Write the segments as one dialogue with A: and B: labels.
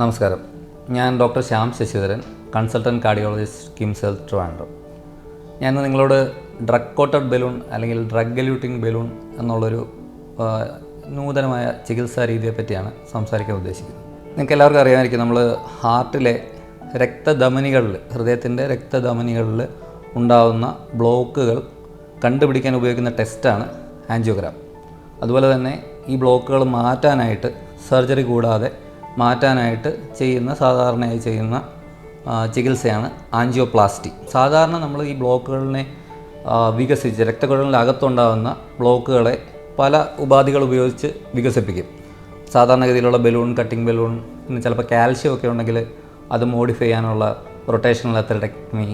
A: നമസ്കാരം. ഞാൻ doctor Shyam Sasidharan, consultant cardiologist, KIMS health Trivandrum. ഞാൻ നിങ്ങളോട് ഡ്രഗ് കോട്ടഡ് ബലൂൺ അല്ലെങ്കിൽ ഡ്രഗ് എലൂട്ടിംഗ് ബലൂൺ എന്നുള്ളൊരു നൂതനമായ ചികിത്സാ രീതിയെ പറ്റിയാണ് സംസാരിക്കാൻ ഉദ്ദേശിക്കുന്നത്. നിങ്ങൾക്ക് എല്ലാവർക്കും അറിയാമായിരിക്കും, നമ്മൾ ഹാർട്ടിലെ രക്തധമനികളിൽ, ഹൃദയത്തിൻ്റെ രക്തധമനികളിൽ ഉണ്ടാകുന്ന ബ്ലോക്കുകൾ കണ്ടുപിടിക്കാൻ ഉപയോഗിക്കുന്ന ടെസ്റ്റാണ് ആൻജിയോഗ്രാം. അതുപോലെ തന്നെ ഈ ബ്ലോക്കുകൾ മാറ്റാനായിട്ട്, സർജറി കൂടാതെ മാറ്റാനായിട്ട് സാധാരണയായി ചെയ്യുന്ന ചികിത്സയാണ് ആൻജിയോപ്ലാസ്റ്റി. സാധാരണ നമ്മൾ ഈ ബ്ലോക്കുകളിനെ വികസിച്ച്, രക്തക്കുഴലിൻ്റെ അകത്തുണ്ടാകുന്ന ബ്ലോക്കുകളെ പല ഉപാധികൾ ഉപയോഗിച്ച് വികസിപ്പിക്കും. സാധാരണഗതിയിലുള്ള ബലൂൺ, കട്ടിംഗ് ബലൂൺ, പിന്നെ ചിലപ്പോൾ കാൽഷ്യം ഒക്കെ ഉണ്ടെങ്കിൽ അത് മോഡിഫൈ ചെയ്യാനുള്ള റൊട്ടേഷണൽ എത്തറെക്ടമി,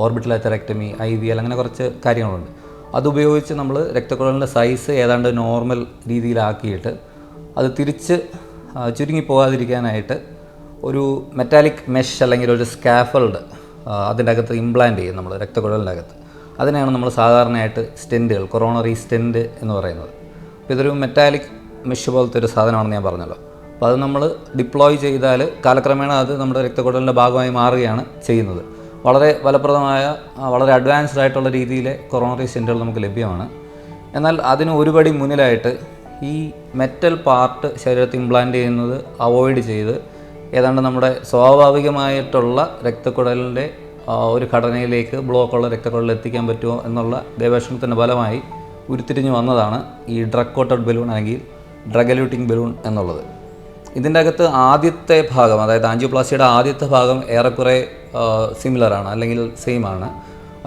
A: ഓർബിറ്റൽ എത്തറെക്ടമി, IVL, അങ്ങനെ കുറച്ച് കാര്യങ്ങളുണ്ട്. അതുപയോഗിച്ച് നമ്മൾ രക്തക്കുഴലിൻ്റെ സൈസ് ഏതാണ്ട് നോർമൽ രീതിയിലാക്കിയിട്ട് അത് തിരിച്ച് ചുരുങ്ങിപ്പോകാതിരിക്കാനായിട്ട് ഒരു മെറ്റാലിക് മെഷ് അല്ലെങ്കിൽ ഒരു സ്കാഫൾഡ് അതിൻ്റെ അകത്ത് ഇംപ്ലാന്റ് ചെയ്യും നമ്മൾ രക്തക്കുഴലിൻ്റെ അകത്ത്. അതിനെയാണ് നമ്മൾ സാധാരണയായിട്ട് സ്റ്റെൻറ്റുകൾ, കൊറോണറി സ്റ്റെൻറ്റ് എന്ന് പറയുന്നത്. അപ്പോൾ ഇതൊരു മെറ്റാലിക് മെഷ് പോലത്തെ ഒരു സാധനമാണെന്ന് ഞാൻ പറഞ്ഞല്ലോ. അപ്പോൾ അത് നമ്മൾ ഡിപ്ലോയ് ചെയ്താൽ കാലക്രമേണ അത് നമ്മുടെ രക്തക്കുഴലിൻ്റെ ഭാഗമായി മാറുകയാണ് ചെയ്യുന്നത്. വളരെ ഫലപ്രദമായ, വളരെ അഡ്വാൻസ്ഡ് ആയിട്ടുള്ള രീതിയിലെ കൊറോണറി സ്റ്റെൻറ്റുകൾ നമുക്ക് ലഭ്യമാണ്. എന്നാൽ അതിന് ഒരുപടി മുന്നിലായിട്ട് ഈ മെറ്റൽ പാർട്ട് ശരീരത്തിൽ ഇംപ്ലാന്റ് ചെയ്യുന്നത് അവോയ്ഡ് ചെയ്ത് ഏതാണ്ട് നമ്മുടെ സ്വാഭാവികമായിട്ടുള്ള രക്തക്കുഴലിൻ്റെ ഒരു ഘടനയിലേക്ക് ബ്ലോക്കുള്ള രക്തക്കുഴലിൽ എത്തിക്കാൻ പറ്റുമോ എന്നുള്ള ഗവേഷണത്തിൻ്റെ ഫലമായി ഉരുത്തിരിഞ്ഞ് വന്നതാണ് ഈ ഡ്രഗ് കോട്ടഡ് ബലൂൺ അല്ലെങ്കിൽ ഡ്രഗ് എലൂട്ടിംഗ് ബലൂൺ എന്നുള്ളത്. ഇതിൻ്റെ അകത്ത് ആദ്യത്തെ ഭാഗം, അതായത് ആൻജിയോപ്ലാസ്റ്റിയുടെ ആദ്യത്തെ ഭാഗം ഏറെക്കുറെ സിമിലറാണ് അല്ലെങ്കിൽ സെയിം ആണ്.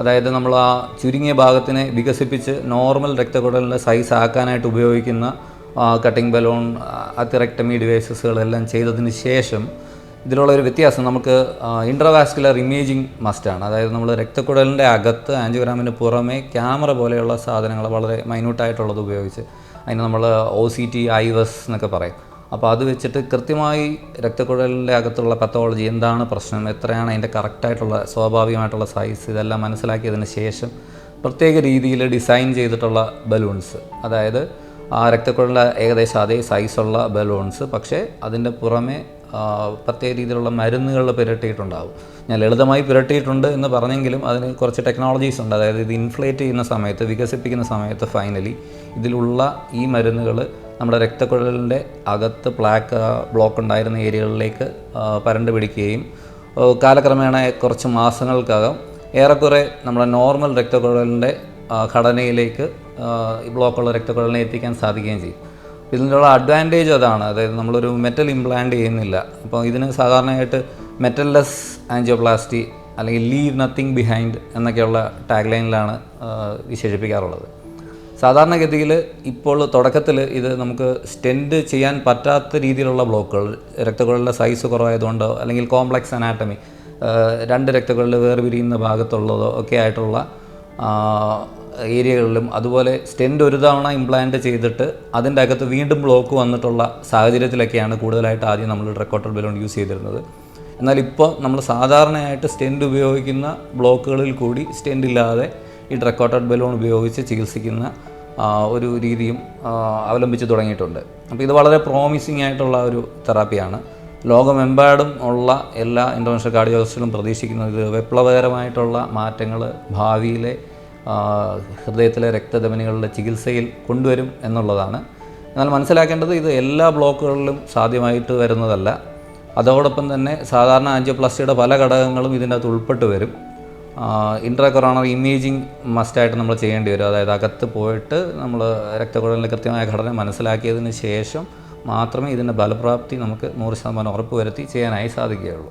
A: അതായത് നമ്മൾ ആ ചുരുങ്ങിയ ഭാഗത്തിനെ വികസിപ്പിച്ച് നോർമൽ രക്തക്കുഴലിൻ്റെ സൈസ് ആക്കാനായിട്ട് ഉപയോഗിക്കുന്ന കട്ടിംഗ് ബലൂൺ, അത്തറെക്ടമി ഡിവൈസസുകളെല്ലാം ചെയ്തതിന് ശേഷം ഇതിലുള്ള ഒരു വ്യത്യാസം, നമുക്ക് ഇൻട്രാവാസ്കുലർ ഇമേജിംഗ് മസ്റ്റാണ്. അതായത് നമ്മൾ രക്തക്കുഴലിൻ്റെ അകത്ത് ആൻജിയോഗ്രാമിന് പുറമേ ക്യാമറ പോലെയുള്ള സാധനങ്ങൾ വളരെ മൈന്യൂട്ടായിട്ടുള്ളത് ഉപയോഗിച്ച്, അതിന് നമ്മൾ OCT, IVUS എന്നൊക്കെ പറയും. അപ്പോൾ അത് വെച്ചിട്ട് കൃത്യമായി രക്തക്കുഴലിൻ്റെ അകത്തുള്ള പത്തോളജി, എന്താണ് പ്രശ്നം, എത്രയാണ് അതിൻ്റെ കറക്റ്റായിട്ടുള്ള സ്വാഭാവികമായിട്ടുള്ള സൈസ്, ഇതെല്ലാം മനസ്സിലാക്കിയതിന് ശേഷം പ്രത്യേക രീതിയിൽ ഡിസൈൻ ചെയ്തിട്ടുള്ള ബലൂൺസ്, അതായത് ആ രക്തക്കുഴലിൻ്റെ ഏകദേശം അതേ സൈസുള്ള ബലൂൺസ്, പക്ഷേ അതിൻ്റെ പുറമെ പ്രത്യേക രീതിയിലുള്ള മരുന്നുകൾ പുരട്ടിയിട്ടുണ്ടാകും. ഞാൻ ലളിതമായി പുരട്ടിയിട്ടുണ്ട് എന്ന് പറഞ്ഞെങ്കിലും അതിന് കുറച്ച് ടെക്നോളജീസ് ഉണ്ട്. അതായത് ഇത് ഇൻഫ്ലേറ്റ് ചെയ്യുന്ന സമയത്ത്, വികസിപ്പിക്കുന്ന സമയത്ത് ഫൈനലി ഇതിലുള്ള ഈ മരുന്നുകൾ നമ്മുടെ രക്തക്കുഴലിൻ്റെ അകത്ത് ബ്ലോക്ക് ഉണ്ടായിരുന്ന ഏരിയകളിലേക്ക് പരണ്ട് പിടിക്കുകയും കാലക്രമേണ കുറച്ച് മാസങ്ങൾക്കകം ഏറെക്കുറെ നമ്മുടെ നോർമൽ രക്തക്കുഴലിൻ്റെ ഘടനയിലേക്ക് ഈ ബ്ലോക്കുള്ള രക്തക്കുഴലിനെ എത്തിക്കാൻ സാധിക്കുകയും ചെയ്യും. ഇതിനുള്ള അഡ്വാൻറ്റേജ് അതാണ്. അതായത് നമ്മളൊരു മെറ്റൽ ഇംപ്ലാന്റ് ചെയ്യുന്നില്ല. അപ്പോൾ ഇതിന് സാധാരണയായിട്ട് മെറ്റൽലെസ് ആൻജിയോപ്ലാസ്റ്റി അല്ലെങ്കിൽ ലീവ് നത്തിങ് ബിഹൈൻഡ് എന്നൊക്കെയുള്ള ടാഗ് ലൈനിലാണ് വിശേഷിപ്പിക്കാറുള്ളത്. സാധാരണഗതിയിൽ ഇപ്പോൾ തുടക്കത്തിൽ ഇത് നമുക്ക് സ്റ്റെൻറ്റ് ചെയ്യാൻ പറ്റാത്ത രീതിയിലുള്ള ബ്ലോക്കുകൾ, രക്തക്കുഴലിൻ്റെ സൈസ് കുറവായതുകൊണ്ടോ അല്ലെങ്കിൽ കോംപ്ലക്സ് അനാട്ടമി, രണ്ട് രക്തക്കുഴലിൽ വേർപിരിയുന്ന ഭാഗത്തുള്ളതോ ഒക്കെ ആയിട്ടുള്ള ഏരിയകളിലും, അതുപോലെ സ്റ്റെൻറ്റ് ഒരു തവണ ഇംപ്ലാന്റ് ചെയ്തിട്ട് അതിൻ്റെ അകത്ത് വീണ്ടും ബ്ലോക്ക് വന്നിട്ടുള്ള സാഹചര്യത്തിലൊക്കെയാണ് കൂടുതലായിട്ട് ആദ്യം നമ്മൾ ഡ്രഗ് കോട്ടഡ് ബലൂൺ യൂസ് ചെയ്തിരുന്നത്. എന്നാൽ ഇപ്പോൾ നമ്മൾ സാധാരണയായിട്ട് സ്റ്റെൻറ്റ് ഉപയോഗിക്കുന്ന ബ്ലോക്കുകളിൽ കൂടി സ്റ്റെൻറ്റ് ഇല്ലാതെ ഈ ഡ്രഗ് കോട്ടഡ് ബലൂൺ ഉപയോഗിച്ച് ചികിത്സിക്കുന്ന ഒരു രീതിയും അവലംബിച്ച് തുടങ്ങിയിട്ടുണ്ട്. അപ്പോൾ ഇത് വളരെ പ്രോമിസിംഗ് ആയിട്ടുള്ള ഒരു തെറാപ്പിയാണ്. ലോകമെമ്പാടും ഉള്ള എല്ലാ ഇൻ്റർനാഷണൽ കാർഡിയോളജിസ്റ്റുകളും പ്രതീക്ഷിക്കുന്നത് ഇത് വിപ്ലവകരമായിട്ടുള്ള മാറ്റങ്ങൾ ഭാവിയിലെ ഹൃദയത്തിലെ രക്തധമനികളുടെ ചികിത്സയിൽ കൊണ്ടുവരും എന്നുള്ളതാണ്. എന്നാൽ മനസ്സിലാക്കേണ്ടത്, ഇത് എല്ലാ ബ്ലോക്കുകളിലും സാധ്യമായിട്ട് വരുന്നതല്ല. അതോടൊപ്പം തന്നെ സാധാരണ ആൻജിയോപ്ലാസ്റ്റിയുടെ പല ഘടകങ്ങളും ഇതിൻ്റെ അകത്ത് ഉൾപ്പെട്ട് വരും. ഇൻട്രാ കൊറോണറി ഇമേജിംഗ് മസ്റ്റായിട്ട് നമ്മൾ ചെയ്യേണ്ടി വരും. അതായത് അകത്ത് പോയിട്ട് നമ്മൾ രക്തക്കുഴലിൻ്റെ കൃത്യമായ ഘടന മനസ്സിലാക്കിയതിന് ശേഷം മാത്രമേ ഇതിൻ്റെ ഫലപ്രാപ്തി നമുക്ക് 100% ഉറപ്പ് വരുത്തി ചെയ്യാനായി സാധിക്കുകയുള്ളൂ.